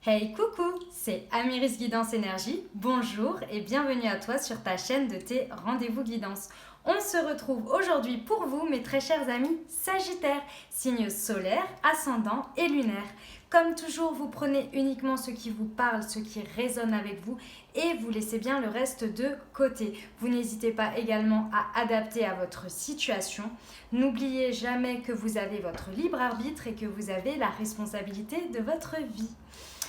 Hey coucou, c'est Amiris Guidance Énergie. Bonjour et bienvenue à toi sur ta chaîne de tes rendez-vous guidance. On se retrouve aujourd'hui pour vous, mes très chers amis Sagittaires, signes solaires, ascendants et lunaires. Comme toujours, vous prenez uniquement ce qui vous parle, ce qui résonne avec vous et vous laissez bien le reste de côté. Vous n'hésitez pas également à adapter à votre situation. N'oubliez jamais que vous avez votre libre arbitre et que vous avez la responsabilité de votre vie.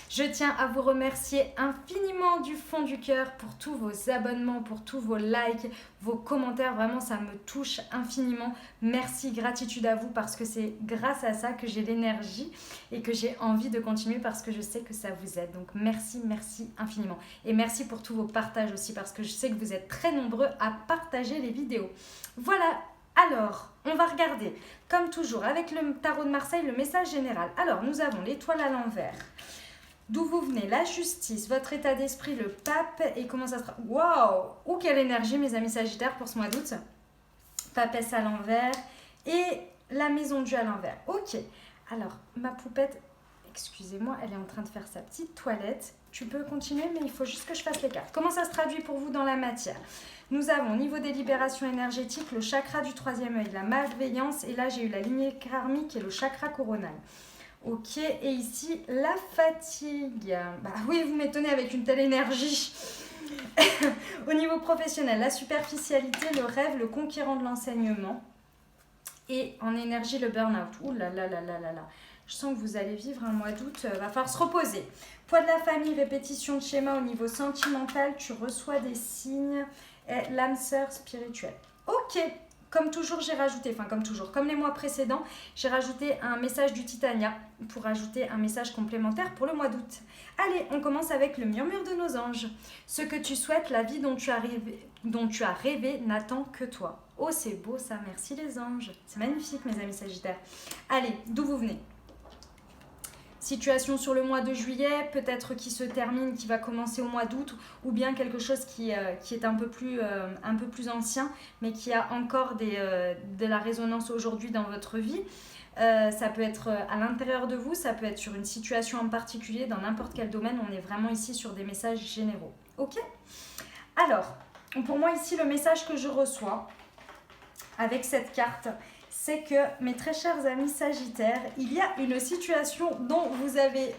Je tiens à vous remercier infiniment du fond du cœur pour tous vos abonnements, pour tous vos likes, vos commentaires. Vraiment, ça me touche infiniment. Merci, gratitude à vous parce que c'est grâce à ça que j'ai l'énergie et que j'ai envie de continuer parce que je sais que ça vous aide. Donc merci, merci infiniment. Et merci pour tous vos partages aussi parce que je sais que vous êtes très nombreux à partager les vidéos. Voilà. Alors, on va regarder, comme toujours, avec le tarot de Marseille, le message général. Alors, nous avons l'étoile à l'envers. D'où vous venez, la justice, votre état d'esprit, le pape et comment ça sera. Waouh! Ou quelle énergie, mes amis Sagittaires, pour ce mois d'août. Papesse à l'envers et la maison Dieu à l'envers. Ok, alors ma poupette, excusez-moi, elle est en train de faire sa petite toilette. Tu peux continuer, mais il faut juste que je fasse les cartes. Comment ça se traduit pour vous dans la matière? Nous avons au niveau des libérations énergétiques le chakra du troisième œil, la malveillance, et là j'ai eu la lignée karmique et le chakra coronal. Ok, et ici, la fatigue. Bah oui, vous m'étonnez avec une telle énergie. Au niveau professionnel, la superficialité, le rêve, le conquérant de l'enseignement. Et en énergie, le burn-out. Ouh là là là là là là. Je sens que vous allez vivre un mois d'août. Va falloir se reposer. Poids de la famille, répétition de schéma au niveau sentimental. Tu reçois des signes. Et l'âme sœur spirituelle. Ok. Comme toujours, j'ai rajouté, enfin comme toujours, comme les mois précédents, j'ai rajouté un message du Titania pour ajouter un message complémentaire pour le mois d'août. Allez, on commence avec le murmure de nos anges. Ce que tu souhaites, la vie dont tu as rêvé n'attend que toi. Oh, c'est beau ça, merci les anges. C'est magnifique, mes amis Sagittaires. Allez, d'où vous venez? Situation sur le mois de juillet, peut-être qui se termine, qui va commencer au mois d'août, ou bien quelque chose qui est un peu plus ancien, mais qui a encore de la résonance aujourd'hui dans votre vie. Ça peut être à l'intérieur de vous, ça peut être sur une situation en particulier, dans n'importe quel domaine. On est vraiment ici sur des messages généraux. Ok? Alors, pour moi ici, le message que je reçois avec cette carte, c'est que, mes très chers amis Sagittaires, il y a une situation dont vous avez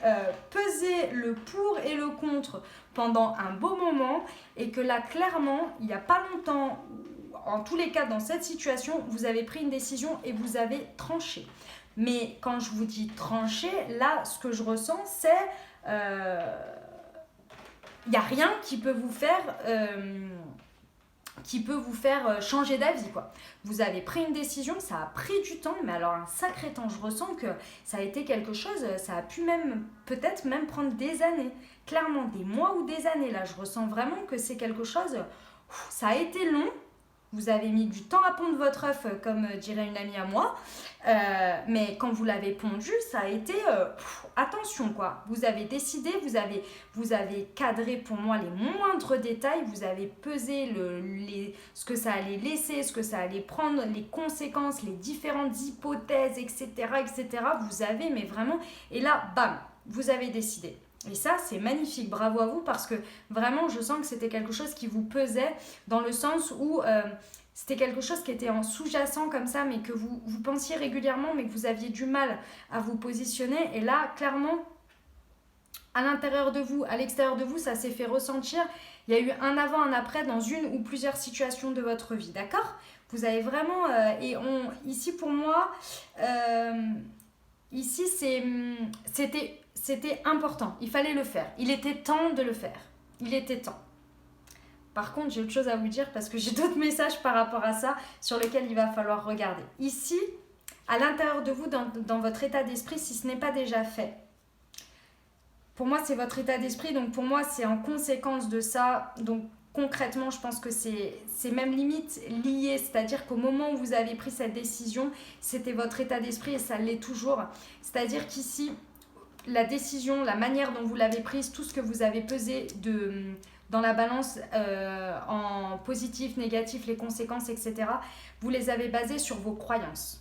pesé le pour et le contre pendant un beau moment et que là, clairement, il n'y a pas longtemps, en tous les cas, dans cette situation, vous avez pris une décision et vous avez tranché. Mais quand je vous dis trancher, là, ce que je ressens, c'est... il n'y a rien qui peut vous faire... changer d'avis, quoi. Vous avez pris une décision, ça a pris du temps, mais alors un sacré temps. Je ressens que ça a été quelque chose, ça a pu peut-être même prendre des années, clairement des mois ou des années. Là, je ressens vraiment que c'est quelque chose, ça a été long. Vous avez mis du temps à pondre votre œuf, comme dirait une amie à moi. Mais quand vous l'avez pondu, ça a été... attention, quoi. Vous avez décidé, vous avez cadré pour moi les moindres détails. Vous avez pesé ce que ça allait laisser, ce que ça allait prendre, les conséquences, les différentes hypothèses, etc., etc. Vous avez, mais vraiment... Et là, bam, vous avez décidé. Et ça, c'est magnifique, bravo à vous, parce que vraiment, je sens que c'était quelque chose qui vous pesait dans le sens où c'était quelque chose qui était en sous-jacent comme ça, mais que vous pensiez régulièrement, mais que vous aviez du mal à vous positionner. Et là, clairement, à l'intérieur de vous, à l'extérieur de vous, ça s'est fait ressentir. Il y a eu un avant, un après dans une ou plusieurs situations de votre vie, d'accord? Vous avez vraiment... ici, pour moi, ici, c'était important, il fallait le faire. Il était temps de le faire. Il était temps. Par contre, j'ai autre chose à vous dire parce que j'ai d'autres messages par rapport à ça sur lesquels il va falloir regarder. Ici, à l'intérieur de vous, dans votre état d'esprit, si ce n'est pas déjà fait, pour moi, c'est votre état d'esprit. Donc, pour moi, c'est en conséquence de ça. Donc, concrètement, je pense que c'est même limite lié. C'est-à-dire qu'au moment où vous avez pris cette décision, c'était votre état d'esprit et ça l'est toujours. C'est-à-dire qu'ici... la décision, la manière dont vous l'avez prise, tout ce que vous avez pesé dans la balance en positif, négatif, les conséquences, etc., vous les avez basées sur vos croyances,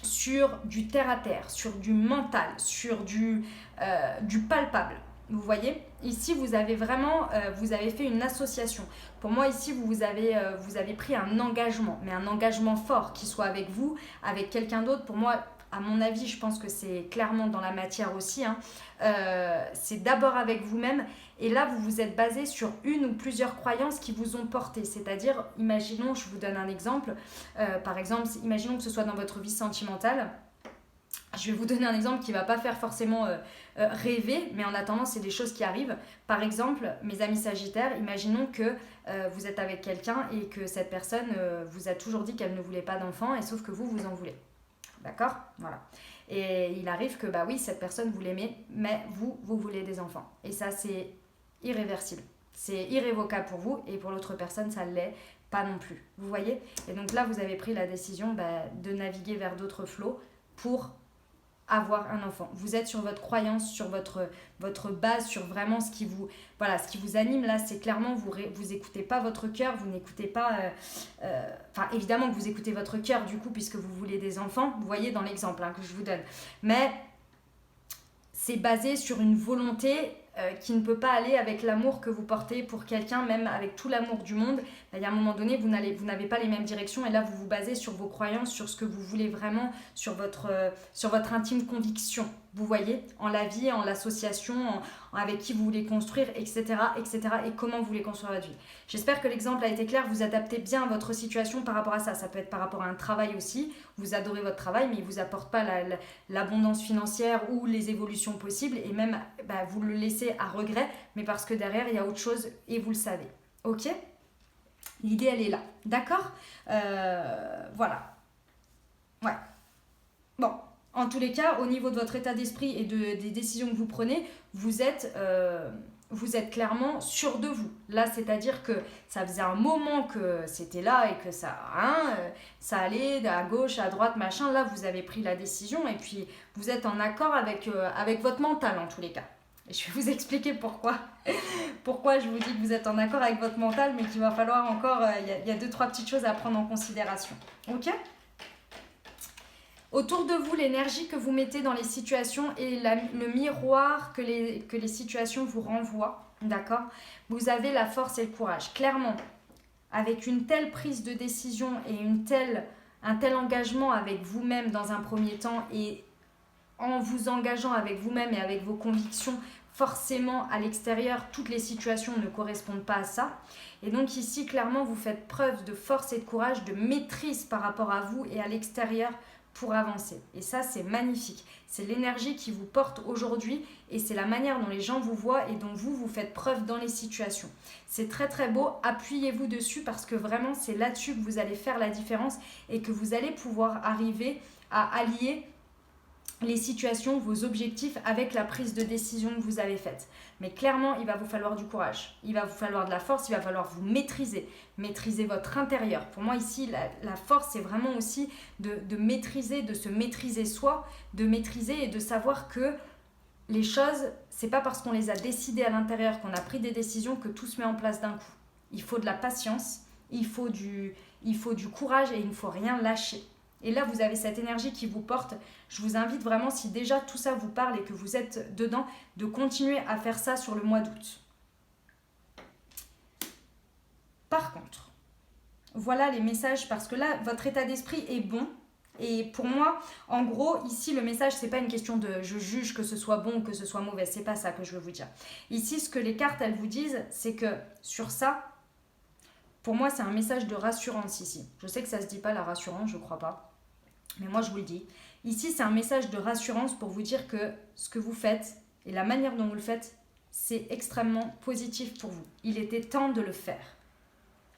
sur du terre-à-terre, sur du mental, sur du palpable. Vous voyez, ici vous avez vraiment, vous avez fait une association. Pour moi ici vous avez pris un engagement, mais un engagement fort, qu'il soit avec vous, avec quelqu'un d'autre. Pour moi, à mon avis, je pense que c'est clairement dans la matière aussi, hein. C'est d'abord avec vous-même. Et là, vous vous êtes basé sur une ou plusieurs croyances qui vous ont porté. C'est-à-dire, imaginons, je vous donne un exemple. Par exemple, imaginons que ce soit dans votre vie sentimentale. Je vais vous donner un exemple qui ne va pas faire forcément rêver, mais en attendant, c'est des choses qui arrivent. Par exemple, mes amis sagittaires, imaginons que vous êtes avec quelqu'un et que cette personne vous a toujours dit qu'elle ne voulait pas d'enfant, et sauf que vous en voulez. D'accord? Voilà. Et il arrive que, bah oui, cette personne, vous l'aimez, mais vous voulez des enfants. Et ça, c'est irréversible. C'est irrévocable pour vous, et pour l'autre personne, ça ne l'est pas non plus. Vous voyez? Et donc là, vous avez pris la décision de naviguer vers d'autres flots pour avoir un enfant. Vous êtes sur votre croyance, sur votre base, sur vraiment ce qui vous anime. Là, c'est clairement, vous écoutez pas votre cœur, vous n'écoutez pas... Enfin, évidemment que vous écoutez votre cœur, du coup, puisque vous voulez des enfants. Vous voyez dans l'exemple que je vous donne. Mais c'est basé sur une volonté qui ne peut pas aller avec l'amour que vous portez pour quelqu'un, même avec tout l'amour du monde. Il y a un moment donné, vous n'avez pas les mêmes directions, et là vous vous basez sur vos croyances, sur ce que vous voulez vraiment, sur votre intime conviction, vous voyez, en la vie, en l'association, avec qui vous voulez construire, etc., et comment vous voulez construire votre vie. J'espère que l'exemple a été clair, vous adaptez bien à votre situation par rapport à ça. Ça peut être par rapport à un travail aussi, vous adorez votre travail, mais il ne vous apporte pas l'abondance financière ou les évolutions possibles, et même vous le laissez à regret, mais parce que derrière il y a autre chose et vous le savez. Ok? L'idée elle est là, d'accord? Voilà. Ouais. Bon, en tous les cas, au niveau de votre état d'esprit et des décisions que vous prenez, vous êtes clairement sûr de vous. Là, c'est-à-dire que ça faisait un moment que c'était là et que ça allait à gauche, à droite, machin. Là, vous avez pris la décision et puis vous êtes en accord avec votre mental en tous les cas. Et je vais vous expliquer pourquoi. Pourquoi je vous dis que vous êtes en accord avec votre mental, mais qu'il va falloir encore... Il y a 2-3 petites choses à prendre en considération. Ok ? Autour de vous, l'énergie que vous mettez dans les situations et le miroir que les situations vous renvoient, d'accord? Vous avez la force et le courage. Clairement, avec une telle prise de décision et un tel engagement avec vous-même dans un premier temps, et en vous engageant avec vous-même et avec vos convictions, forcément à l'extérieur, toutes les situations ne correspondent pas à ça. Et donc ici, clairement, vous faites preuve de force et de courage, de maîtrise par rapport à vous et à l'extérieur pour avancer. Et ça, c'est magnifique. C'est l'énergie qui vous porte aujourd'hui et c'est la manière dont les gens vous voient et dont vous faites preuve dans les situations. C'est très très beau. Appuyez-vous dessus parce que vraiment, c'est là-dessus que vous allez faire la différence et que vous allez pouvoir arriver à allier les situations, vos objectifs avec la prise de décision que vous avez faite. Mais clairement, il va vous falloir du courage, il va vous falloir de la force, il va falloir vous maîtriser votre intérieur. Pour moi ici, la force, c'est vraiment aussi de maîtriser, de se maîtriser soi, de maîtriser et de savoir que les choses, c'est pas parce qu'on les a décidées à l'intérieur, qu'on a pris des décisions que tout se met en place d'un coup. Il faut de la patience, il faut du courage et il ne faut rien lâcher. Et là, vous avez cette énergie qui vous porte. Je vous invite vraiment, si déjà tout ça vous parle et que vous êtes dedans, de continuer à faire ça sur le mois d'août. Par contre, voilà les messages, parce que là, votre état d'esprit est bon. Et pour moi, en gros, ici, le message, c'est pas une question de je juge que ce soit bon ou que ce soit mauvais. C'est pas ça que je veux vous dire. Ici, ce que les cartes, elles vous disent, c'est que sur ça, pour moi, c'est un message de rassurance ici. Je sais que ça se dit pas la rassurance, je crois pas. Mais moi, je vous le dis. Ici, c'est un message de rassurance pour vous dire que ce que vous faites et la manière dont vous le faites, c'est extrêmement positif pour vous. Il était temps de le faire.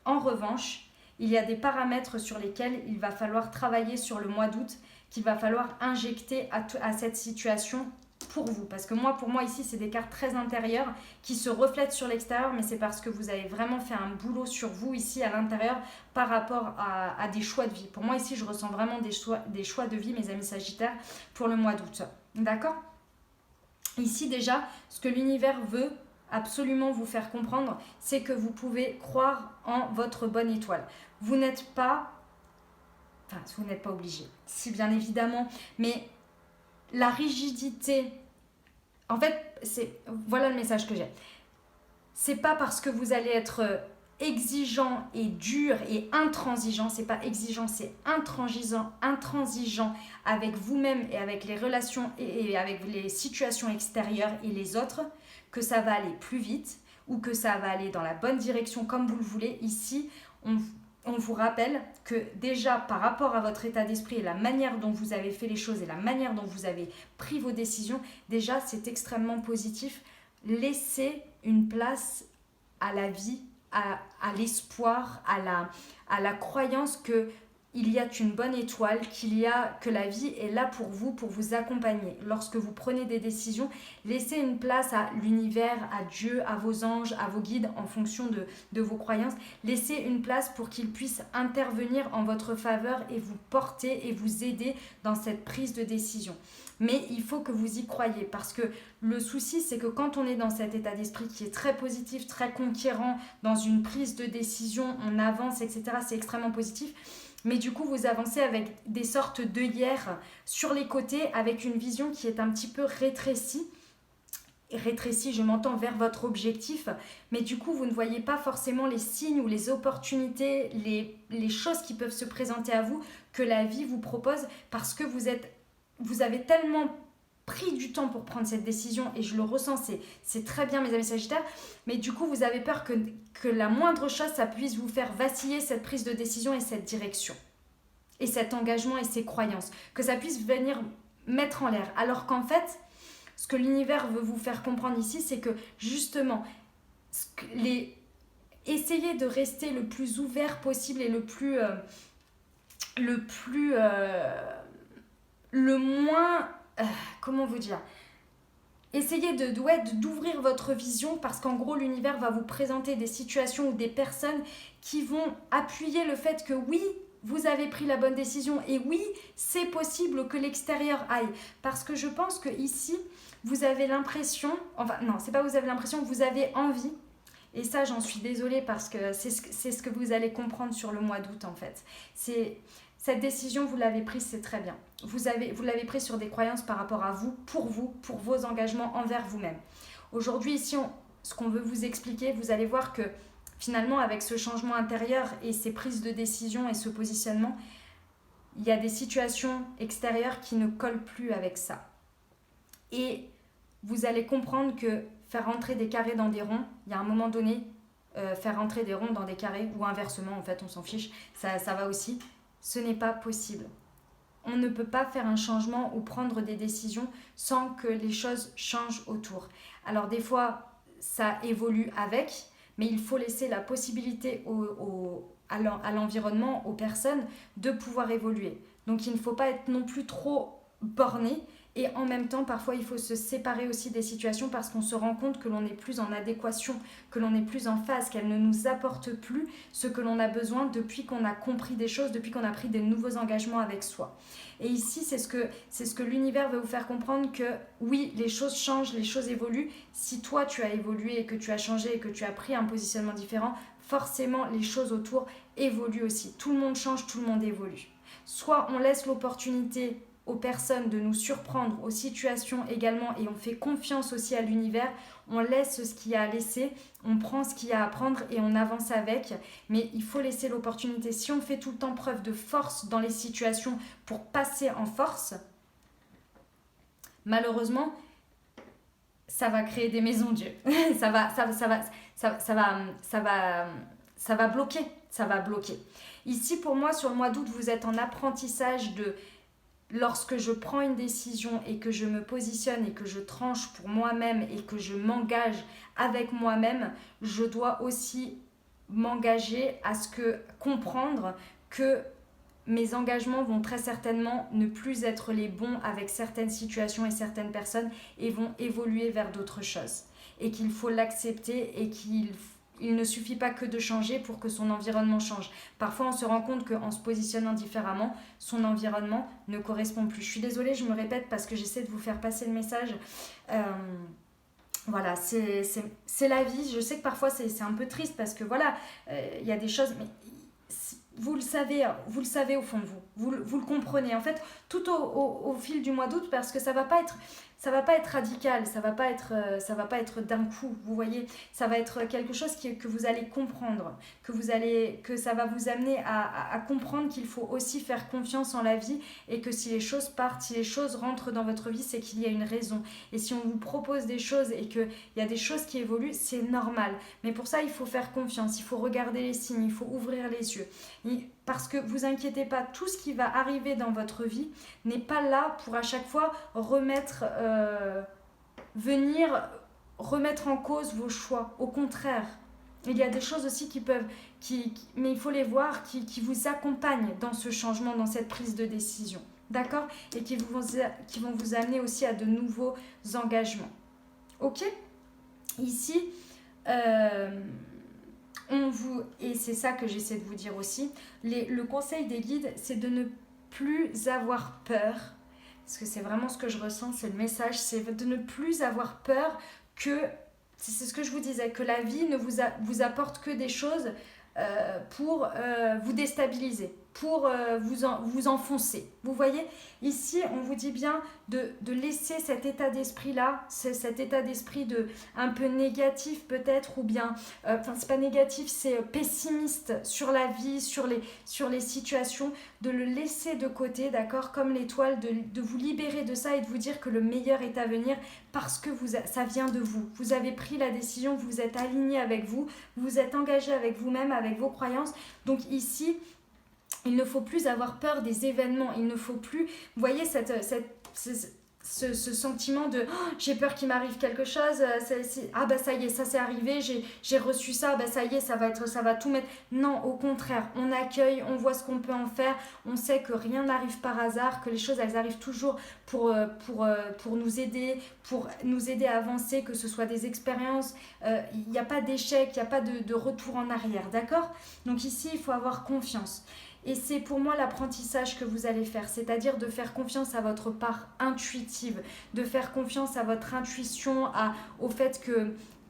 En revanche, il y a des paramètres sur lesquels il va falloir travailler sur le mois d'août, qu'il va falloir injecter à cette situation pour vous. Parce que pour moi ici, c'est des cartes très intérieures qui se reflètent sur l'extérieur, mais c'est parce que vous avez vraiment fait un boulot sur vous ici à l'intérieur par rapport à des choix de vie. Pour moi ici, je ressens vraiment des choix de vie, mes amis sagittaires, pour le mois d'août. D'accord ? Ici déjà, ce que l'univers veut absolument vous faire comprendre, c'est que vous pouvez croire en votre bonne étoile. Vous n'êtes pas obligé, si bien évidemment, mais la rigidité En fait, voilà le message que j'ai. C'est pas parce que vous allez être exigeant et dur et intransigeant, c'est pas exigeant, c'est intransigeant avec vous-même et avec les relations et avec les situations extérieures et les autres, que ça va aller plus vite ou que ça va aller dans la bonne direction comme vous le voulez. Ici, on vous rappelle que déjà par rapport à votre état d'esprit et la manière dont vous avez fait les choses et la manière dont vous avez pris vos décisions, déjà c'est extrêmement positif. Laissez une place à la vie, à l'espoir, à la croyance qu'il y a une bonne étoile, que la vie est là pour vous accompagner. Lorsque vous prenez des décisions, laissez une place à l'univers, à Dieu, à vos anges, à vos guides en fonction de vos croyances. Laissez une place pour qu'ils puissent intervenir en votre faveur et vous porter et vous aider dans cette prise de décision. Mais il faut que vous y croyiez parce que le souci, c'est que quand on est dans cet état d'esprit qui est très positif, très conquérant, dans une prise de décision, on avance, etc., c'est extrêmement positif. Mais du coup, vous avancez avec des sortes d'œillères sur les côtés, avec une vision qui est un petit peu rétrécie. Rétrécie, je m'entends, vers votre objectif. Mais du coup, vous ne voyez pas forcément les signes ou les opportunités, les choses qui peuvent se présenter à vous, que la vie vous propose, parce que vous avez tellement pris du temps pour prendre cette décision, et je le ressens, c'est très bien mes amis Sagittaires, mais du coup vous avez peur que la moindre chose, ça puisse vous faire vaciller cette prise de décision et cette direction, et cet engagement et ces croyances, que ça puisse venir mettre en l'air, alors qu'en fait, ce que l'univers veut vous faire comprendre ici, c'est que justement, essayez de rester le plus ouvert possible et le moins, comment vous dire, essayez d'ouvrir votre vision, parce qu'en gros l'univers va vous présenter des situations ou des personnes qui vont appuyer le fait que oui, vous avez pris la bonne décision et oui, c'est possible que l'extérieur aille, parce que je pense que ici vous avez l'impression, enfin non, c'est pas vous avez l'impression, vous avez envie. Et ça, j'en suis désolée parce que c'est ce que vous allez comprendre sur le mois d'août en fait. Cette décision, vous l'avez prise, c'est très bien. Vous l'avez prise sur des croyances par rapport à vous, pour vos engagements envers vous-même. Aujourd'hui, ici, ce qu'on veut vous expliquer, vous allez voir que finalement, avec ce changement intérieur et ces prises de décision et ce positionnement, il y a des situations extérieures qui ne collent plus avec ça. Et vous allez comprendre que faire rentrer des carrés dans des ronds, il y a un moment donné, faire rentrer des ronds dans des carrés, ou inversement, en fait, on s'en fiche, ça va aussi. Ce n'est pas possible. On ne peut pas faire un changement ou prendre des décisions sans que les choses changent autour. Alors des fois, ça évolue avec, mais il faut laisser la possibilité à l'environnement, aux personnes, de pouvoir évoluer. Donc il ne faut pas être non plus trop borné. Et en même temps, parfois, il faut se séparer aussi des situations parce qu'on se rend compte que l'on n'est plus en adéquation, que l'on n'est plus en phase, qu'elles ne nous apportent plus ce que l'on a besoin depuis qu'on a compris des choses, depuis qu'on a pris des nouveaux engagements avec soi. Et ici, c'est ce que l'univers veut vous faire comprendre, que oui, les choses changent, les choses évoluent. Si toi, tu as évolué et que tu as changé et que tu as pris un positionnement différent, forcément, les choses autour évoluent aussi. Tout le monde change, tout le monde évolue. Soit on laisse l'opportunité aux personnes de nous surprendre, aux situations également, et on fait confiance aussi à l'univers, on laisse ce qu'il y a à laisser, on prend ce qu'il y a à prendre et on avance avec, mais il faut laisser l'opportunité. Si on fait tout le temps preuve de force dans les situations pour passer en force, malheureusement, ça va créer des maisons Dieu. ça va bloquer. Ici, pour moi, sur le mois d'août, vous êtes en apprentissage de... Lorsque je prends une décision et que je me positionne et que je tranche pour moi-même et que je m'engage avec moi-même, je dois aussi m'engager à comprendre que mes engagements vont très certainement ne plus être les bons avec certaines situations et certaines personnes et vont évoluer vers d'autres choses. Et qu'il faut l'accepter et il ne suffit pas que de changer pour que son environnement change. Parfois, on se rend compte qu'en se positionnant différemment, son environnement ne correspond plus. Je suis désolée, je me répète parce que j'essaie de vous faire passer le message. Voilà, c'est la vie. Je sais que parfois, c'est un peu triste parce que voilà, il y a des choses... Mais vous le savez au fond de vous. Vous le comprenez. En fait, tout au fil du mois d'août, parce que ça va pas être... ça va pas être radical, ça va pas être d'un coup, vous voyez, ça va être quelque chose que vous allez comprendre, que ça va vous amener à comprendre qu'il faut aussi faire confiance en la vie et que si les choses partent, si les choses rentrent dans votre vie, c'est qu'il y a une raison. Et si on vous propose des choses et qu'il y a des choses qui évoluent, c'est normal. Mais pour ça, il faut faire confiance, il faut regarder les signes, il faut ouvrir les yeux. Parce que vous inquiétez pas, tout ce qui va arriver dans votre vie n'est pas là pour à chaque fois venir remettre en cause vos choix. Au contraire, il y a des choses aussi mais il faut les voir, qui vous accompagnent dans ce changement, dans cette prise de décision. D'accord? Et qui vont vous amener aussi à de nouveaux engagements. Ok? Ici, et c'est ça que j'essaie de vous dire aussi, le conseil des guides, c'est de ne plus avoir peur, parce que c'est vraiment ce que je ressens, c'est le message, c'est de ne plus avoir peur c'est ce que je vous disais, que la vie ne vous apporte que des choses pour vous déstabiliser, pour vous enfoncer. Vous voyez, ici, on vous dit bien de laisser cet état d'esprit-là, cet état d'esprit un peu négatif peut-être, ou bien, c'est pas négatif, c'est pessimiste sur la vie, sur les situations, de le laisser de côté, d'accord, comme l'étoile, de vous libérer de ça et de vous dire que le meilleur est à venir parce que ça vient de vous. Vous avez pris la décision, vous êtes aligné avec vous, vous êtes engagé avec vous-même, avec vos croyances. Donc ici, il ne faut plus avoir peur des événements, il ne faut plus, vous voyez, ce sentiment de j'ai peur qu'il m'arrive quelque chose, ah bah ça y est, ça c'est arrivé, j'ai reçu ça, bah ça y est, ça va tout mettre. Non, au contraire, on accueille, on voit ce qu'on peut en faire, on sait que rien n'arrive par hasard, que les choses elles arrivent toujours pour nous aider à avancer, que ce soit des expériences, il n'y a pas d'échec, il n'y a pas de retour en arrière, d'accord? Donc ici, il faut avoir confiance. Et c'est pour moi l'apprentissage que vous allez faire, c'est-à-dire de faire confiance à votre part intuitive, de faire confiance à votre intuition, au fait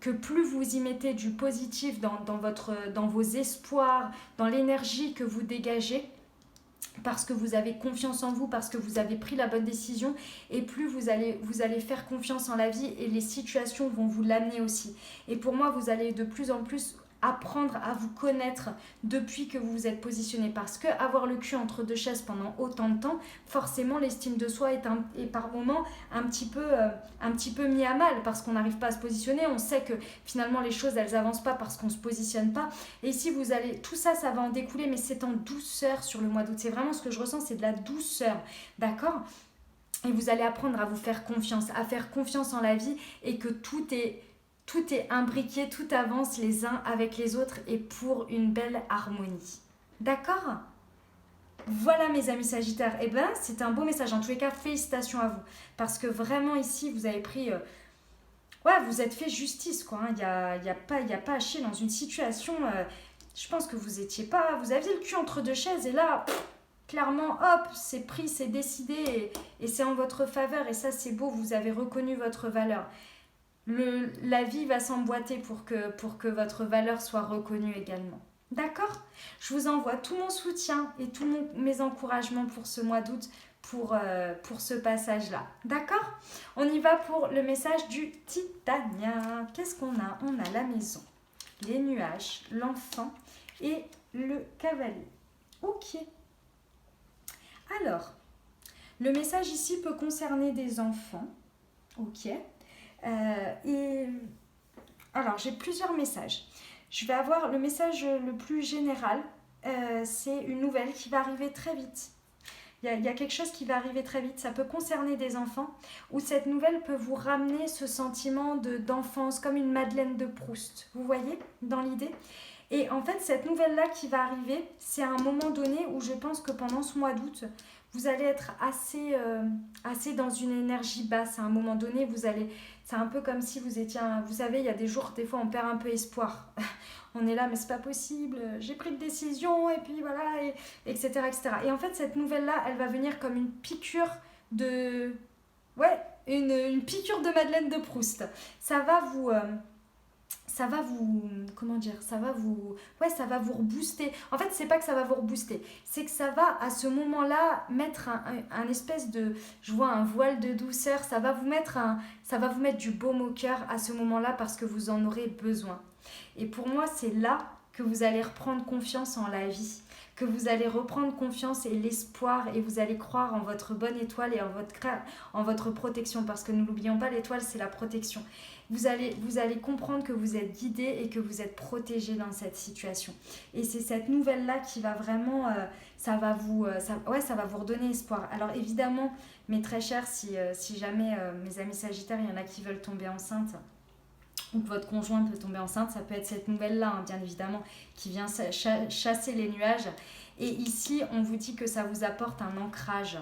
que plus vous y mettez du positif dans vos espoirs, dans l'énergie que vous dégagez, parce que vous avez confiance en vous, parce que vous avez pris la bonne décision, et plus vous allez faire confiance en la vie et les situations vont vous l'amener aussi. Et pour moi, vous allez de plus en plus apprendre à vous connaître depuis que vous vous êtes positionné, parce que avoir le cul entre deux chaises pendant autant de temps, forcément l'estime de soi est par moments un petit peu mis à mal, parce qu'on n'arrive pas à se positionner, on sait que finalement les choses elles avancent pas parce qu'on se positionne pas. Et si vous allez, tout ça va en découler, mais c'est en douceur sur le mois d'août, c'est vraiment ce que je ressens, c'est de la douceur, d'accord? Et vous allez apprendre à vous faire confiance, à faire confiance en la vie, et que tout est imbriqué, tout avance les uns avec les autres et pour une belle harmonie. D'accord? Voilà mes amis Sagittaires, et ben c'est un beau message, en tous les cas félicitations à vous, parce que vraiment ici vous avez pris, vous êtes fait justice quoi, il n'y a pas à chier dans une situation, je pense que vous aviez le cul entre deux chaises et là, clairement hop, c'est pris, c'est décidé et c'est en votre faveur et ça c'est beau, vous avez reconnu votre valeur. La vie va s'emboîter pour que votre valeur soit reconnue également. D'accord? Je vous envoie tout mon soutien et tous mes encouragements pour ce mois d'août, pour ce passage-là. D'accord? On y va pour le message du Titania. Qu'est-ce qu'on a? On a la maison, les nuages, l'enfant et le cavalier. Ok. Alors, le message ici peut concerner des enfants. Ok. Alors j'ai plusieurs messages. Je vais avoir le message le plus général, c'est une nouvelle qui va arriver très vite. Il y a quelque chose qui va arriver très vite, ça peut concerner des enfants, où cette nouvelle peut vous ramener ce sentiment d'enfance, comme une Madeleine de Proust, vous voyez, dans l'idée. Et en fait, cette nouvelle-là qui va arriver, c'est à un moment donné où je pense que pendant ce mois d'août, vous allez être assez dans une énergie basse. À un moment donné, c'est un peu comme si vous étiez, vous savez, il y a des jours, des fois, on perd un peu espoir. On est là, mais c'est pas possible, j'ai pris une décision, et puis voilà, etc., etc. Et en fait, cette nouvelle-là, elle va venir comme une piqûre une piqûre de Madeleine de Proust. Ça va ça va vous, comment dire, ça va vous rebooster. En fait, c'est pas que ça va vous rebooster, c'est que ça va à ce moment-là mettre un espèce de, je vois un voile de douceur, ça va vous mettre du baume au cœur à ce moment-là parce que vous en aurez besoin. Et pour moi, c'est là que vous allez reprendre confiance en la vie, que vous allez reprendre confiance et l'espoir et vous allez croire en votre bonne étoile et en votre protection parce que nous n'oublions pas, l'étoile c'est la protection. Vous allez comprendre que vous êtes guidé et que vous êtes protégé dans cette situation. Et c'est cette nouvelle-là qui va vraiment, ça va vous redonner espoir. Alors évidemment, mes très chers, si jamais mes amis sagittaires, il y en a qui veulent tomber enceinte, ou que votre conjoint peut tomber enceinte, ça peut être cette nouvelle-là, hein, bien évidemment, qui vient chasser les nuages. Et ici, on vous dit que ça vous apporte un ancrage.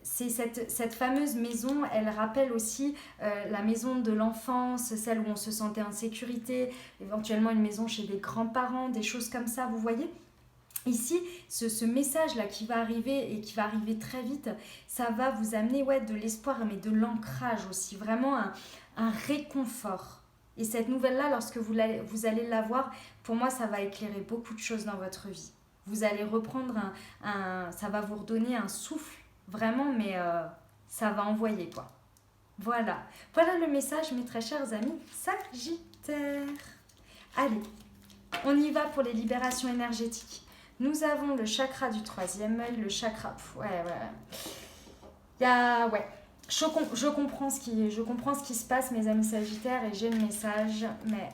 C'est cette fameuse maison, elle rappelle aussi la maison de l'enfance, celle où on se sentait en sécurité, éventuellement une maison chez des grands-parents, des choses comme ça, vous voyez ? Ici, ce message-là qui va arriver et qui va arriver très vite, ça va vous amener de l'espoir, mais de l'ancrage aussi, vraiment un réconfort. Et cette nouvelle-là, lorsque vous allez la voir, pour moi, ça va éclairer beaucoup de choses dans votre vie. Vous allez reprendre ça va vous redonner un souffle, vraiment, mais ça va envoyer, quoi. Voilà le message, mes très chers amis Sagittaires. Allez, on y va pour les libérations énergétiques. Nous avons le chakra du troisième œil, le chakra... Je comprends ce qui se passe, mes amis sagittaires, et j'ai le message, mais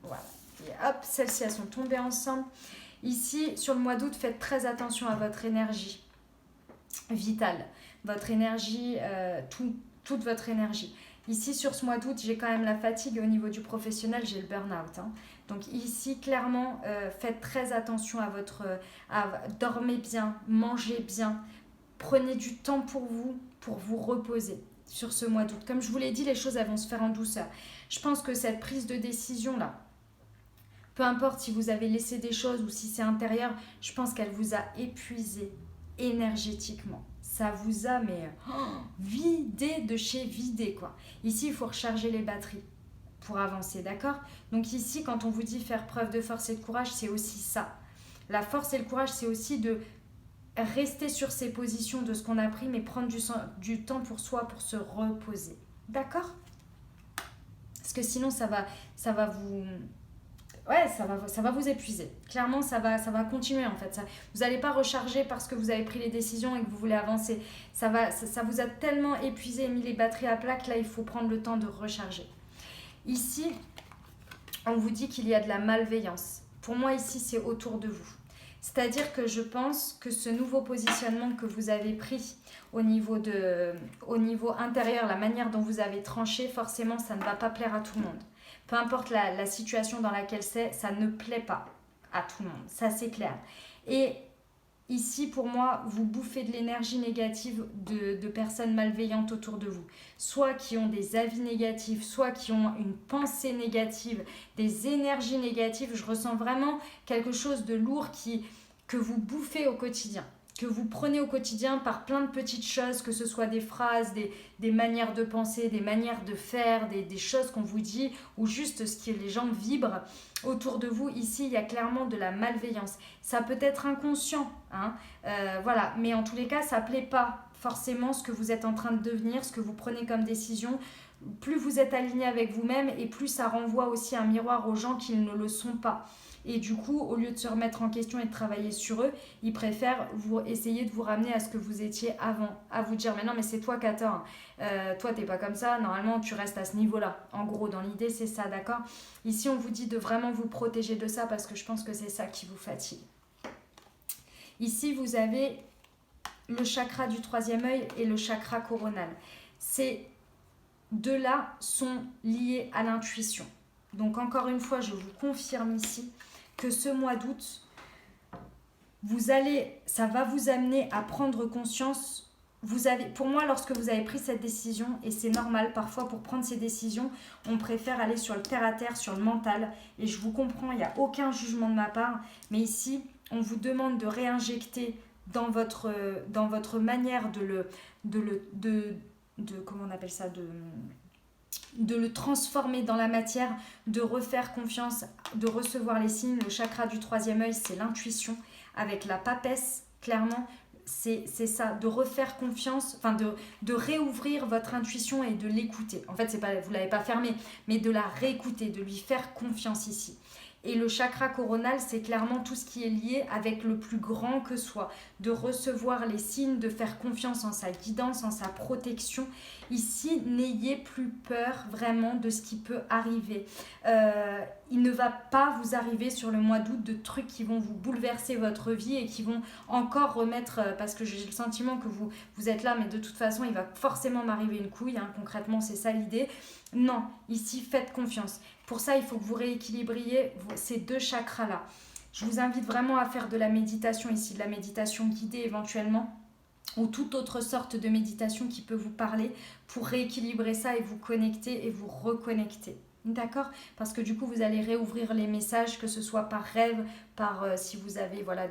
voilà. Et hop, celles-ci, elles sont tombées ensemble. Ici, sur le mois d'août, faites très attention à votre énergie vitale, votre énergie, toute votre énergie. Ici, sur ce mois d'août, j'ai quand même la fatigue et au niveau du professionnel, j'ai le burn-out. Donc ici, clairement, faites très attention dormez bien, mangez bien, prenez du temps pour vous reposer sur ce mois d'août. Comme je vous l'ai dit, les choses elles vont se faire en douceur. Je pense que cette prise de décision-là, peu importe si vous avez laissé des choses ou si c'est intérieur, je pense qu'elle vous a épuisé énergétiquement. Ça vous a vidé de chez vidé, quoi. Ici, il faut recharger les batteries pour avancer, d'accord ? Donc ici, quand on vous dit faire preuve de force et de courage, c'est aussi ça. La force et le courage, c'est aussi de rester sur ses positions de ce qu'on a appris, mais prendre du temps pour soi, pour se reposer. D'accord ? Parce que sinon, ça va vous épuiser. Clairement, ça va continuer en fait. Vous n'allez pas recharger parce que vous avez pris les décisions et que vous voulez avancer. Ça vous a tellement épuisé et mis les batteries à plat que là, il faut prendre le temps de recharger. Ici, on vous dit qu'il y a de la malveillance. Pour moi, ici, c'est autour de vous. C'est-à-dire que je pense que ce nouveau positionnement que vous avez pris au niveau intérieur, la manière dont vous avez tranché, forcément, ça ne va pas plaire à tout le monde. Peu importe la situation dans laquelle c'est, ça ne plaît pas à tout le monde. Ça, c'est clair. Et ici, pour moi, vous bouffez de l'énergie négative de personnes malveillantes autour de vous. Soit qui ont des avis négatifs, soit qui ont une pensée négative, des énergies négatives. Je ressens vraiment quelque chose de lourd que vous bouffez au quotidien. Que vous prenez au quotidien par plein de petites choses, que ce soit des phrases, des manières de penser, des manières de faire, des choses qu'on vous dit, ou juste ce que les gens vibrent autour de vous. Ici, il y a clairement de la malveillance. Ça peut être inconscient, voilà. Mais en tous les cas, ça ne plaît pas forcément ce que vous êtes en train de devenir, ce que vous prenez comme décision. Plus vous êtes aligné avec vous-même et plus ça renvoie aussi un miroir aux gens qui ne le sont pas. Et du coup, au lieu de se remettre en question et de travailler sur eux, ils préfèrent essayer de vous ramener à ce que vous étiez avant. À vous dire, mais non, mais c'est toi qui as tort. Toi, t'es pas comme ça. Normalement, tu restes à ce niveau-là. En gros, dans l'idée, c'est ça, d'accord ? Ici, on vous dit de vraiment vous protéger de ça parce que je pense que c'est ça qui vous fatigue. Ici, vous avez le chakra du troisième œil et le chakra coronal. Ces deux-là sont liés à l'intuition. Donc, encore une fois, je vous confirme ici que ce mois d'août, ça va vous amener à prendre conscience. Pour moi, lorsque vous avez pris cette décision, et c'est normal, parfois pour prendre ces décisions, on préfère aller sur le terre-à-terre, sur le mental, et je vous comprends, il n'y a aucun jugement de ma part, mais ici, on vous demande de réinjecter dans votre manière comment on appelle ça, de le transformer dans la matière, de refaire confiance, de recevoir les signes. Le chakra du troisième œil, c'est l'intuition avec la papesse, clairement. C'est ça, de refaire confiance, enfin de réouvrir votre intuition et de l'écouter. En fait, c'est pas, vous ne l'avez pas fermée, mais de la réécouter, de lui faire confiance ici. Et le chakra coronal, c'est clairement tout ce qui est lié avec le plus grand que soi, de recevoir les signes, de faire confiance en sa guidance, en sa protection. Ici, n'ayez plus peur vraiment de ce qui peut arriver. Il ne va pas vous arriver sur le mois d'août de trucs qui vont vous bouleverser votre vie et qui vont encore remettre, parce que j'ai le sentiment que vous êtes là, mais de toute façon, il va forcément m'arriver une couille, hein, concrètement, c'est ça l'idée. Non, ici, faites confiance. Pour ça, il faut que vous rééquilibriez ces deux chakras-là. Je vous invite vraiment à faire de la méditation ici, de la méditation guidée éventuellement, ou toute autre sorte de méditation qui peut vous parler pour rééquilibrer ça et vous connecter et vous reconnecter. D'accord? Parce que du coup, vous allez réouvrir les messages, que ce soit par rêve, par si vous avez voilà,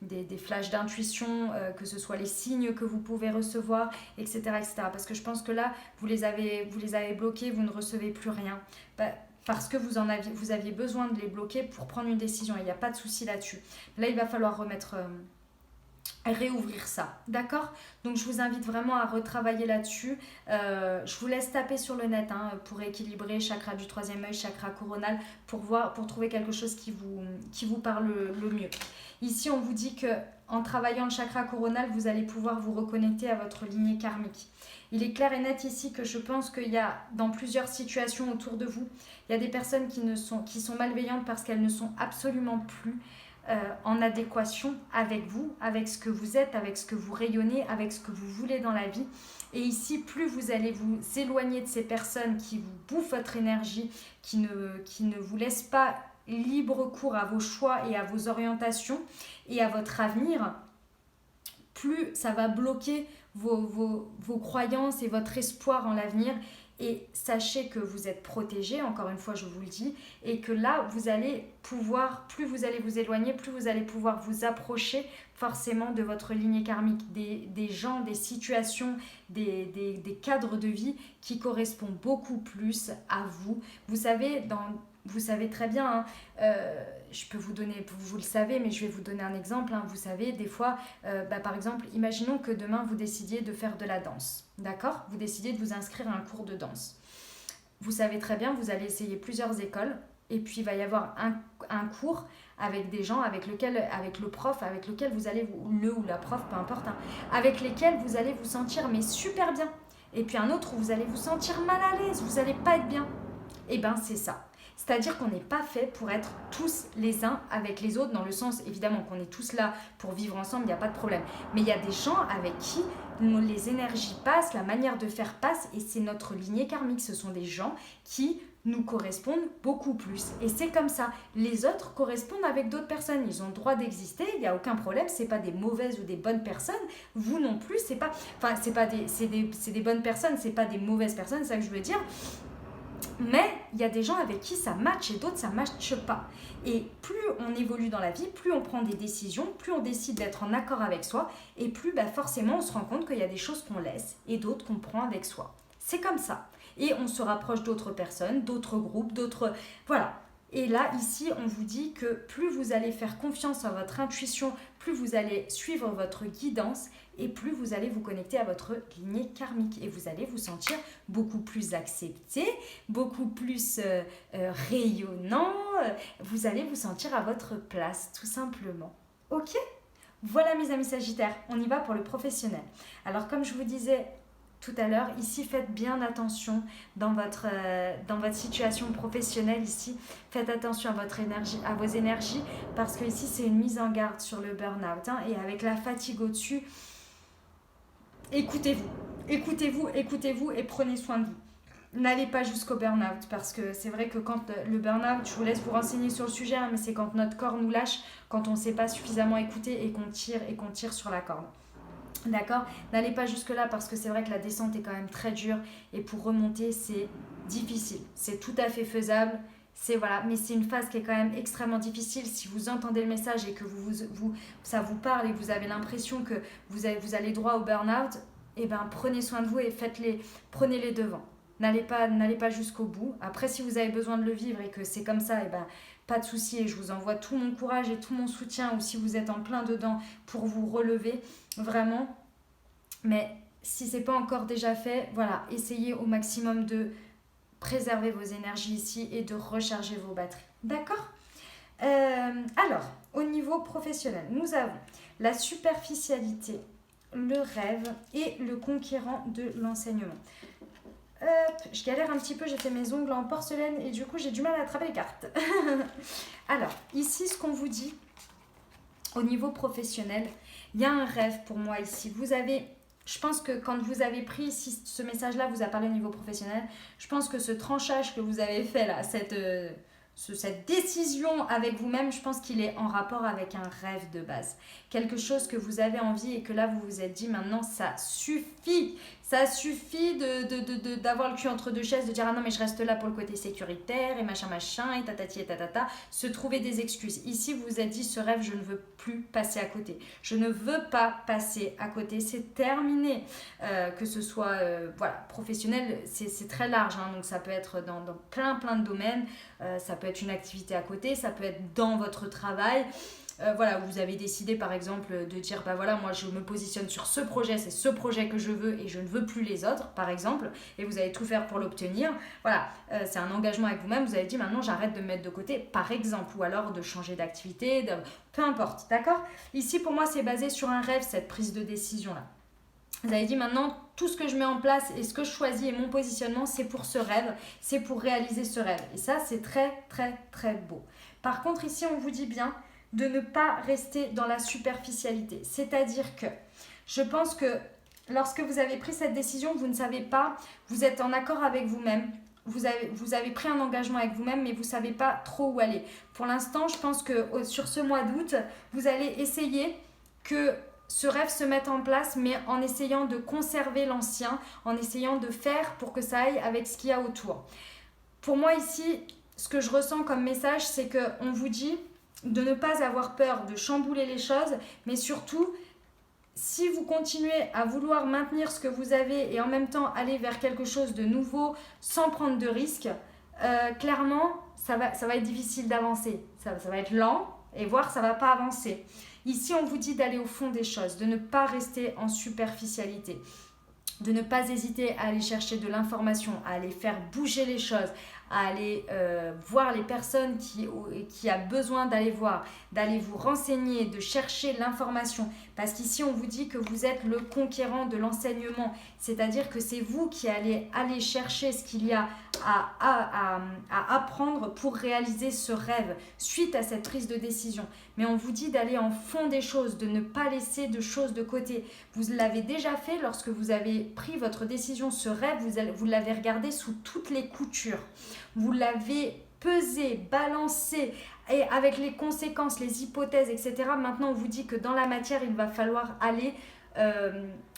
des flashs d'intuition, que ce soit les signes que vous pouvez recevoir, etc., etc. Parce que je pense que là, vous les avez bloqués, vous ne recevez plus rien. Parce que vous aviez besoin de les bloquer pour prendre une décision. Il n'y a pas de souci là-dessus. Là, il va falloir réouvrir ça, d'accord? Donc je vous invite vraiment à retravailler là-dessus. Je vous laisse taper sur le net pour équilibrer chakra du troisième œil, chakra coronal, pour trouver quelque chose qui vous parle le mieux. Ici, on vous dit que en travaillant le chakra coronal, vous allez pouvoir vous reconnecter à votre lignée karmique. Il est clair et net ici que je pense qu'il y a dans plusieurs situations autour de vous, il y a des personnes qui sont malveillantes parce qu'elles ne sont absolument plus en adéquation avec vous, avec ce que vous êtes, avec ce que vous rayonnez, avec ce que vous voulez dans la vie. Et ici, plus vous allez vous éloigner de ces personnes qui vous bouffent votre énergie, qui ne vous laissent pas libre cours à vos choix et à vos orientations et à votre avenir, plus ça va bloquer vos croyances et votre espoir en l'avenir. Et sachez que vous êtes protégé, encore une fois je vous le dis, et que là vous allez pouvoir, plus vous allez vous éloigner, plus vous allez pouvoir vous approcher forcément de votre lignée karmique, des gens, des situations, des cadres de vie qui correspondent beaucoup plus à vous. Vous savez très bien, je peux vous donner, vous le savez, mais je vais vous donner un exemple. Vous savez, des fois, par exemple, imaginons que demain vous décidiez de faire de la danse, d'accord? Vous décidez de vous inscrire à un cours de danse. Vous savez très bien, vous allez essayer plusieurs écoles, et puis il va y avoir un cours avec des gens avec le prof, avec lequel vous allez, ou la prof, peu importe, avec lesquels vous allez vous sentir mais super bien. Et puis un autre où vous allez vous sentir mal à l'aise, vous n'allez pas être bien. Et bien c'est ça. C'est-à-dire qu'on n'est pas fait pour être tous les uns avec les autres, dans le sens évidemment qu'on est tous là pour vivre ensemble, il n'y a pas de problème. Mais il y a des gens avec qui les énergies passent, la manière de faire passe, et c'est notre lignée karmique. Ce sont des gens qui nous correspondent beaucoup plus. Et c'est comme ça. Les autres correspondent avec d'autres personnes. Ils ont le droit d'exister, il n'y a aucun problème. Ce n'est pas des mauvaises ou des bonnes personnes. Vous non plus, c'est des bonnes personnes, ce n'est pas des mauvaises personnes, c'est ça que je veux dire. Mais il y a des gens avec qui ça match et d'autres ça ne matche pas. Et plus on évolue dans la vie, plus on prend des décisions, plus on décide d'être en accord avec soi, et plus forcément on se rend compte qu'il y a des choses qu'on laisse et d'autres qu'on prend avec soi. C'est comme ça. Et on se rapproche d'autres personnes, d'autres groupes, Voilà. Et là, ici, on vous dit que plus vous allez faire confiance à votre intuition, plus vous allez suivre votre guidance, et plus vous allez vous connecter à votre lignée karmique. Et vous allez vous sentir beaucoup plus accepté, beaucoup plus rayonnant. Vous allez vous sentir à votre place, tout simplement. Ok ? Voilà mes amis Sagittaires, on y va pour le professionnel. Alors comme je vous disais tout à l'heure, ici faites bien attention dans votre situation professionnelle. Ici, faites attention à vos énergies, parce que ici c'est une mise en garde sur le burn-out, et avec la fatigue au-dessus, écoutez-vous et prenez soin de vous. N'allez pas jusqu'au burn-out, parce que c'est vrai que quand le burn-out, je vous laisse vous renseigner sur le sujet, mais c'est quand notre corps nous lâche, quand on ne sait pas suffisamment écouter et qu'on tire sur la corde. D'accord? N'allez pas jusque là, parce que c'est vrai que la descente est quand même très dure, et pour remonter c'est difficile. C'est tout à fait faisable, mais c'est une phase qui est quand même extrêmement difficile. Si vous entendez le message et que ça vous parle et que vous avez l'impression que vous allez droit au burn-out, prenez soin de vous et prenez les devants. n'allez pas jusqu'au bout. Après, si vous avez besoin de le vivre et que c'est comme ça, et ben, pas de souci, et je vous envoie tout mon courage et tout mon soutien, ou si vous êtes en plein dedans, pour vous relever, vraiment. Mais si c'est pas encore déjà fait, voilà, essayez au maximum de préserver vos énergies ici et de recharger vos batteries. D'accord? Alors, au niveau professionnel, nous avons la superficialité, le rêve et le conquérant de l'enseignement. Je galère un petit peu, j'ai fait mes ongles en porcelaine et du coup j'ai du mal à attraper les cartes. Alors, ici ce qu'on vous dit au niveau professionnel, il y a un rêve pour moi ici. Je pense que quand vous avez pris, si ce message-là vous a parlé au niveau professionnel, je pense que ce tranchage que vous avez fait là, cette décision avec vous-même, je pense qu'il est en rapport avec un rêve de base. Quelque chose que vous avez envie et que là vous vous êtes dit maintenant ça suffit. Ça suffit d'avoir le cul entre deux chaises, de dire ah non mais je reste là pour le côté sécuritaire et machin et tatati et tatata, se trouver des excuses. Ici vous vous êtes dit ce rêve je ne veux plus passer à côté. Je ne veux pas passer à côté, c'est terminé. Que ce soit voilà, professionnel, c'est très large, hein, donc ça peut être dans plein de domaines. Ça peut être une activité à côté, ça peut être dans votre travail. Voilà, vous avez décidé par exemple de dire bah voilà, moi je me positionne sur ce projet, c'est ce projet que je veux et je ne veux plus les autres par exemple, et vous allez tout faire pour l'obtenir. Voilà, c'est un engagement avec vous-même, vous avez dit maintenant j'arrête de me mettre de côté par exemple, ou alors de changer d'activité, peu importe, d'accord? Ici pour moi c'est basé sur un rêve, cette prise de décision là. Vous avez dit maintenant tout ce que je mets en place et ce que je choisis et mon positionnement c'est pour ce rêve, c'est pour réaliser ce rêve, et ça c'est très beau. Par contre ici on vous dit bien de ne pas rester dans la superficialité. C'est-à-dire que je pense que lorsque vous avez pris cette décision, vous ne savez pas, vous êtes en accord avec vous-même, vous avez pris un engagement avec vous-même, mais vous ne savez pas trop où aller. Pour l'instant, je pense que sur ce mois d'août, vous allez essayer que ce rêve se mette en place, mais en essayant de conserver l'ancien, en essayant de faire pour que ça aille avec ce qu'il y a autour. Pour moi ici, ce que je ressens comme message, c'est qu'on vous dit de ne pas avoir peur de chambouler les choses, mais surtout, si vous continuez à vouloir maintenir ce que vous avez et en même temps aller vers quelque chose de nouveau sans prendre de risques, clairement, ça va être difficile d'avancer. Ça va être lent et voire ça ne va pas avancer. Ici, on vous dit d'aller au fond des choses, de ne pas rester en superficialité, de ne pas hésiter à aller chercher de l'information, à aller faire bouger les choses, à aller voir les personnes qui a besoin d'aller voir, d'aller vous renseigner, de chercher l'information. Parce qu'ici, on vous dit que vous êtes le conquérant de l'enseignement. C'est-à-dire que c'est vous qui allez aller chercher ce qu'il y a à apprendre pour réaliser ce rêve suite à cette prise de décision. Mais on vous dit d'aller en fond des choses, de ne pas laisser de choses de côté. Vous l'avez déjà fait lorsque vous avez pris votre décision, ce rêve, vous l'avez regardé sous toutes les coutures. Vous l'avez pesé, balancé, et avec les conséquences, les hypothèses, etc. Maintenant, on vous dit que dans la matière, il va falloir aller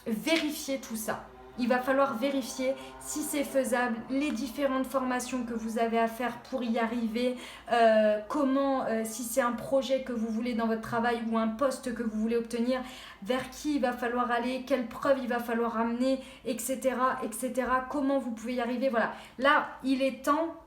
vérifier tout ça. Il va falloir vérifier si c'est faisable, les différentes formations que vous avez à faire pour y arriver, si c'est un projet que vous voulez dans votre travail ou un poste que vous voulez obtenir, vers qui il va falloir aller, quelles preuves il va falloir amener, etc., comment vous pouvez y arriver. Voilà. Là, il est temps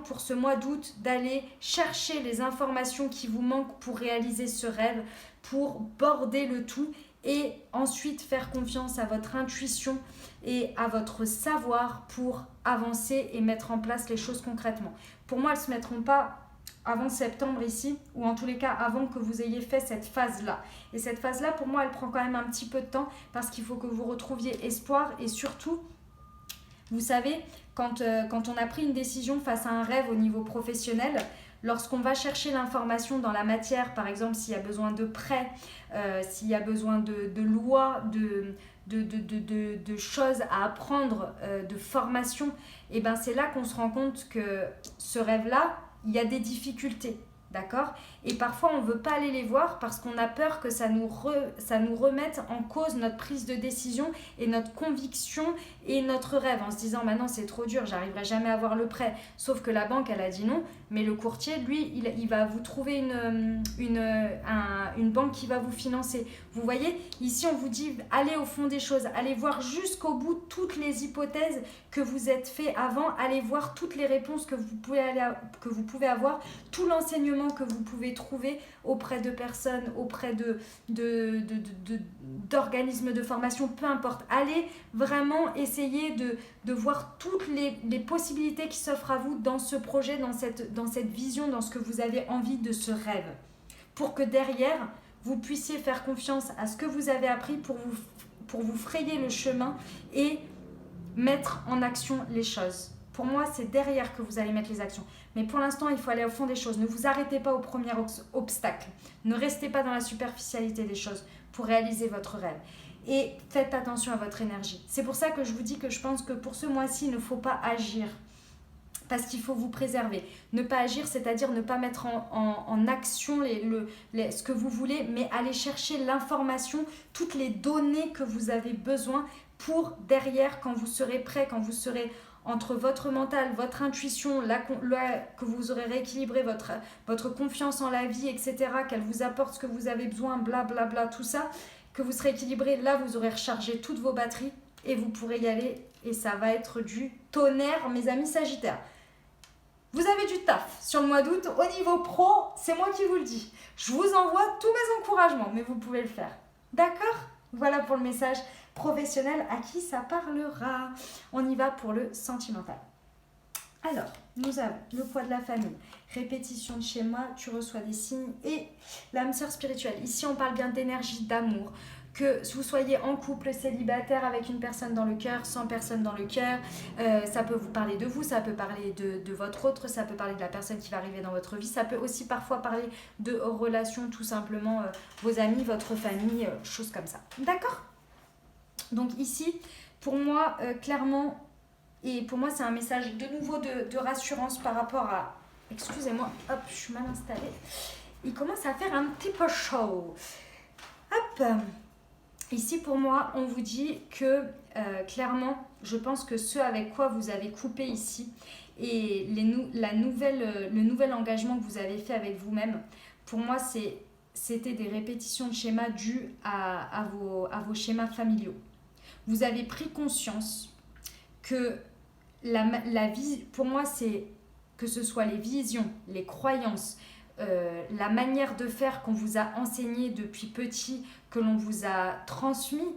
pour ce mois d'août d'aller chercher les informations qui vous manquent pour réaliser ce rêve, pour border le tout et ensuite faire confiance à votre intuition et à votre savoir pour avancer et mettre en place les choses concrètement. Pour moi, elles ne se mettront pas avant septembre ici, ou en tous les cas avant que vous ayez fait cette phase-là. Et cette phase-là, pour moi, elle prend quand même un petit peu de temps parce qu'il faut que vous retrouviez espoir et surtout, vous savez, quand on a pris une décision face à un rêve au niveau professionnel, lorsqu'on va chercher l'information dans la matière, par exemple s'il y a besoin de prêts, s'il y a besoin de lois, de choses à apprendre, de formation, et ben c'est là qu'on se rend compte que ce rêve-là, il y a des difficultés. D'accord? Et parfois, on ne veut pas aller les voir parce qu'on a peur que ça nous remette en cause notre prise de décision et notre conviction et notre rêve en se disant maintenant c'est trop dur, j'arriverai jamais à avoir le prêt. Sauf que la banque, elle a dit non, mais le courtier, lui, il va vous trouver une banque qui va vous financer. Vous voyez, ici, on vous dit allez au fond des choses, allez voir jusqu'au bout toutes les hypothèses que vous êtes fait avant, allez voir toutes les réponses que vous pouvez avoir, tout l'enseignement que vous pouvez trouver auprès de personnes, auprès d'organismes de formation, peu importe. Allez vraiment essayer de voir toutes les possibilités qui s'offrent à vous dans ce projet, dans cette vision, dans ce que vous avez envie de ce rêve. Pour que derrière, vous puissiez faire confiance à ce que vous avez appris pour vous frayer le chemin et mettre en action les choses. Pour moi, c'est derrière que vous allez mettre les actions. Mais pour l'instant, il faut aller au fond des choses. Ne vous arrêtez pas au premier obstacle. Ne restez pas dans la superficialité des choses pour réaliser votre rêve. Et faites attention à votre énergie. C'est pour ça que je vous dis que je pense que pour ce mois-ci, il ne faut pas agir. Parce qu'il faut vous préserver. Ne pas agir, c'est-à-dire ne pas mettre en action ce que vous voulez, mais aller chercher l'information, toutes les données que vous avez besoin pour derrière, quand vous serez prêt, quand vous serez entre votre mental, votre intuition, que vous aurez rééquilibré votre confiance en la vie, etc., qu'elle vous apporte ce que vous avez besoin, blablabla, tout ça, que vous serez équilibré, là vous aurez rechargé toutes vos batteries et vous pourrez y aller et ça va être du tonnerre, mes amis Sagittaires. Vous avez du taf sur le mois d'août, au niveau pro, c'est moi qui vous le dis. Je vous envoie tous mes encouragements, mais vous pouvez le faire. D'accord ? Voilà pour le message professionnel à qui ça parlera. On y va pour le sentimental. Alors, nous avons le poids de la famille, répétition de schéma, tu reçois des signes et l'âme sœur spirituelle. Ici, on parle bien d'énergie, d'amour. Que vous soyez en couple, célibataire, avec une personne dans le cœur, sans personne dans le cœur, ça peut vous parler de vous, ça peut parler de votre autre, ça peut parler de la personne qui va arriver dans votre vie, ça peut aussi parfois parler de relations, tout simplement, vos amis, votre famille, choses comme ça. D'accord ? Donc ici, pour moi, clairement, et pour moi c'est un message de nouveau de rassurance par rapport à... Excusez-moi, hop, je suis mal installée. Il commence à faire un petit peu chaud. Hop. Ici, pour moi, on vous dit que clairement, je pense que ce avec quoi vous avez coupé ici et le nouvel engagement que vous avez fait avec vous-même, pour moi, c'était des répétitions de schémas dus à vos schémas familiaux. Vous avez pris conscience que la vie, pour moi, c'est que ce soit les visions, les croyances, la manière de faire qu'on vous a enseigné depuis petit, que l'on vous a transmis,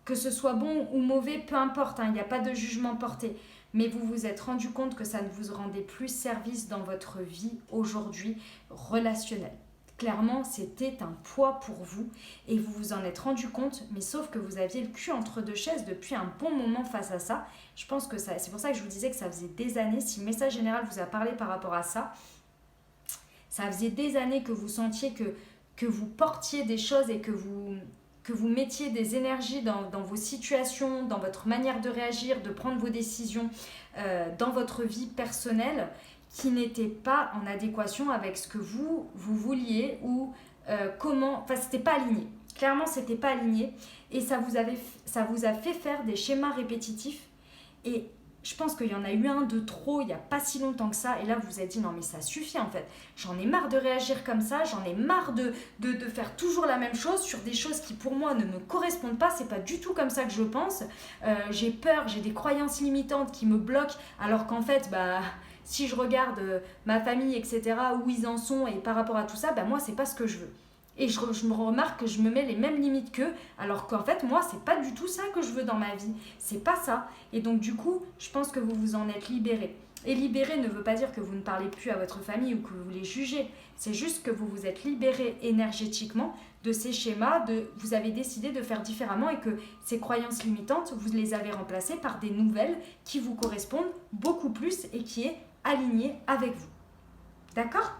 que ce soit bon ou mauvais, peu importe, il n'y a pas de jugement porté. Mais vous vous êtes rendu compte que ça ne vous rendait plus service dans votre vie aujourd'hui relationnelle. Clairement, c'était un poids pour vous et vous vous en êtes rendu compte, mais sauf que vous aviez le cul entre deux chaises depuis un bon moment face à ça. Je pense que c'est pour ça que je vous disais que ça faisait des années, si le message général vous a parlé par rapport à ça, ça faisait des années que vous sentiez que vous portiez des choses et que vous mettiez des énergies dans vos situations, dans votre manière de réagir, de prendre vos décisions dans votre vie personnelle qui n'étaient pas en adéquation avec ce que vous vouliez ou c'était pas aligné. Clairement, c'était pas aligné et ça vous a fait faire des schémas répétitifs et je pense qu'il y en a eu un de trop il n'y a pas si longtemps que ça. Et là, vous vous êtes dit, non mais ça suffit en fait. J'en ai marre de réagir comme ça. J'en ai marre de faire toujours la même chose sur des choses qui pour moi ne me correspondent pas. C'est pas du tout comme ça que je pense. J'ai peur, j'ai des croyances limitantes qui me bloquent. Alors qu'en fait, si je regarde ma famille, etc., où ils en sont et par rapport à tout ça, moi, c'est pas ce que je veux. Et je me remarque que je me mets les mêmes limites qu'eux, alors qu'en fait, moi, c'est pas du tout ça que je veux dans ma vie. C'est pas ça. Et donc, du coup, je pense que vous vous en êtes libéré. Et libéré ne veut pas dire que vous ne parlez plus à votre famille ou que vous les jugez. C'est juste que vous vous êtes libéré énergétiquement de ces schémas, vous avez décidé de faire différemment et que ces croyances limitantes, vous les avez remplacées par des nouvelles qui vous correspondent beaucoup plus et qui est alignées avec vous. D'accord ?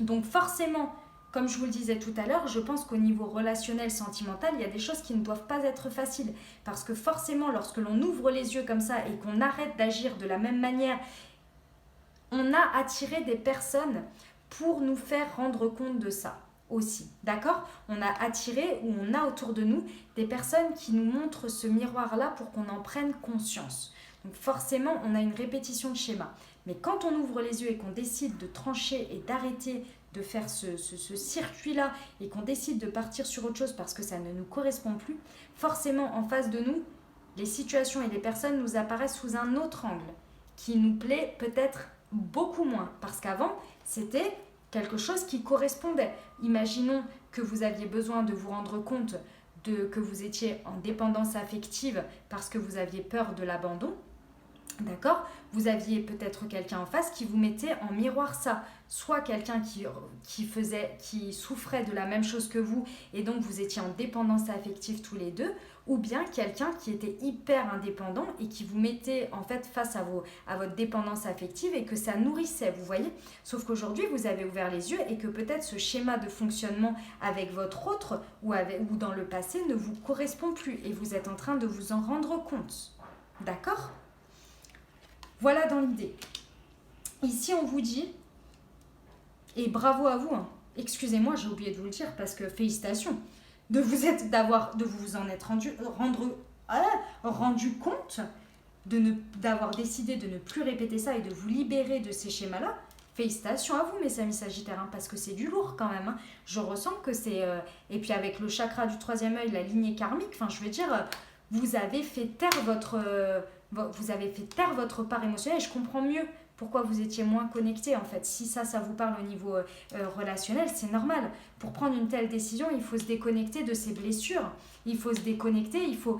Donc, forcément... Comme je vous le disais tout à l'heure, je pense qu'au niveau relationnel, sentimental, il y a des choses qui ne doivent pas être faciles. Parce que forcément, lorsque l'on ouvre les yeux comme ça et qu'on arrête d'agir de la même manière, on a attiré des personnes pour nous faire rendre compte de ça aussi, d'accord? On a attiré ou on a autour de nous des personnes qui nous montrent ce miroir-là pour qu'on en prenne conscience. Donc forcément, on a une répétition de schéma. Mais quand on ouvre les yeux et qu'on décide de trancher et d'arrêter de faire ce circuit-là et qu'on décide de partir sur autre chose parce que ça ne nous correspond plus, forcément en face de nous, les situations et les personnes nous apparaissent sous un autre angle qui nous plaît peut-être beaucoup moins. Parce qu'avant, c'était quelque chose qui correspondait. Imaginons que vous aviez besoin de vous rendre compte que vous étiez en dépendance affective parce que vous aviez peur de l'abandon. D'accord? Vous aviez peut-être quelqu'un en face qui vous mettait en miroir ça. Soit quelqu'un qui souffrait de la même chose que vous et donc vous étiez en dépendance affective tous les deux, ou bien quelqu'un qui était hyper indépendant et qui vous mettait en fait face à votre dépendance affective et que ça nourrissait, vous voyez? Sauf qu'aujourd'hui, vous avez ouvert les yeux et que peut-être ce schéma de fonctionnement avec votre autre ou dans le passé ne vous correspond plus et vous êtes en train de vous en rendre compte. D'accord? Voilà dans l'idée. Ici, on vous dit, et bravo à vous, hein. Excusez-moi, j'ai oublié de vous le dire parce que félicitations de vous en être rendu compte, d'avoir décidé de ne plus répéter ça et de vous libérer de ces schémas-là. Félicitations à vous, mes amis sagittaires, hein, parce que c'est du lourd quand même. Hein. Je ressens que c'est... et puis avec le chakra du troisième œil, la lignée karmique, enfin je veux dire, vous avez fait taire votre part émotionnelle et je comprends mieux pourquoi vous étiez moins connecté en fait. Si ça vous parle au niveau relationnel, c'est normal. Pour prendre une telle décision, il faut se déconnecter de ses blessures. Il faut se déconnecter, il faut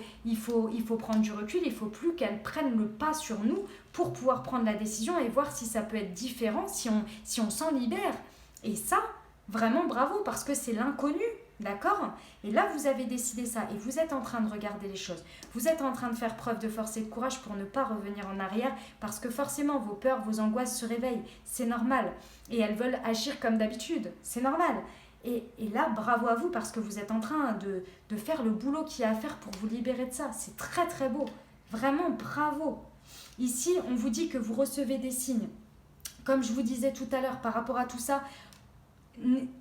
prendre du recul, il ne faut plus qu'elles prennent le pas sur nous pour pouvoir prendre la décision et voir si ça peut être différent, si on s'en libère. Et ça, vraiment bravo, parce que c'est l'inconnu. D'accord? Et là, vous avez décidé ça et vous êtes en train de regarder les choses. Vous êtes en train de faire preuve de force et de courage pour ne pas revenir en arrière parce que forcément, vos peurs, vos angoisses se réveillent. C'est normal. Et elles veulent agir comme d'habitude. C'est normal. Et là, bravo à vous parce que vous êtes en train de faire le boulot qu'il y a à faire pour vous libérer de ça. C'est très, très beau. Vraiment, bravo. Ici, on vous dit que vous recevez des signes. Comme je vous disais tout à l'heure, par rapport à tout ça,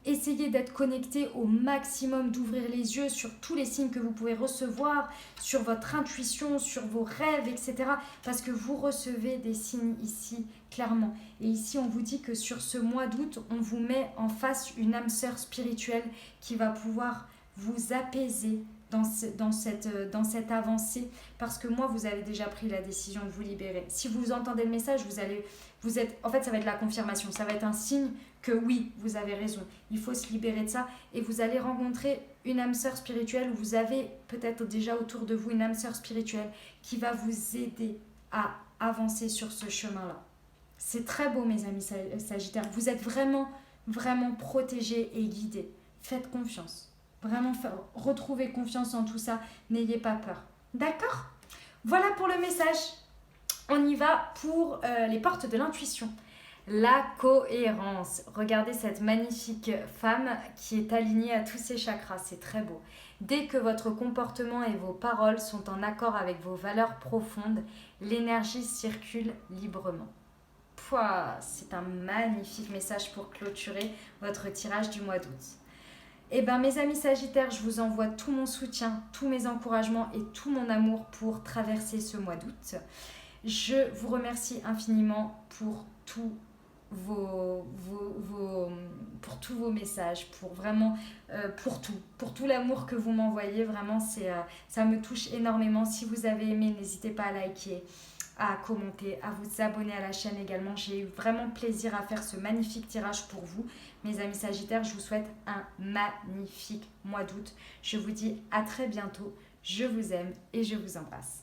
essayez d'être connecté au maximum, d'ouvrir les yeux sur tous les signes que vous pouvez recevoir, sur votre intuition, sur vos rêves, etc. Parce que vous recevez des signes ici, clairement. Et ici, on vous dit que sur ce mois d'août, on vous met en face une âme sœur spirituelle qui va pouvoir vous apaiser dans cette avancée. Parce que moi, vous avez déjà pris la décision de vous libérer. Si vous entendez le message, en fait, ça va être la confirmation. Ça va être un signe que oui, vous avez raison, il faut se libérer de ça et vous allez rencontrer une âme sœur spirituelle ou vous avez peut-être déjà autour de vous une âme sœur spirituelle qui va vous aider à avancer sur ce chemin-là. C'est très beau, mes amis sagittaires. Vous êtes vraiment, vraiment protégés et guidés. Faites confiance. Vraiment, retrouvez confiance en tout ça. N'ayez pas peur. D'accord? Voilà pour le message. On y va pour les portes de l'intuition. La cohérence. Regardez cette magnifique femme qui est alignée à tous ses chakras. C'est très beau. Dès que votre comportement et vos paroles sont en accord avec vos valeurs profondes, l'énergie circule librement. Pouah, c'est un magnifique message pour clôturer votre tirage du mois d'août. Eh bien, mes amis sagittaires, je vous envoie tout mon soutien, tous mes encouragements et tout mon amour pour traverser ce mois d'août. Je vous remercie infiniment pour tous vos messages, pour tout l'amour que vous m'envoyez. Vraiment, ça me touche énormément. Si vous avez aimé, n'hésitez pas à liker, à commenter, à vous abonner à la chaîne également. J'ai eu vraiment plaisir à faire ce magnifique tirage pour vous. Mes amis sagittaires, je vous souhaite un magnifique mois d'août. Je vous dis à très bientôt. Je vous aime et je vous embrasse.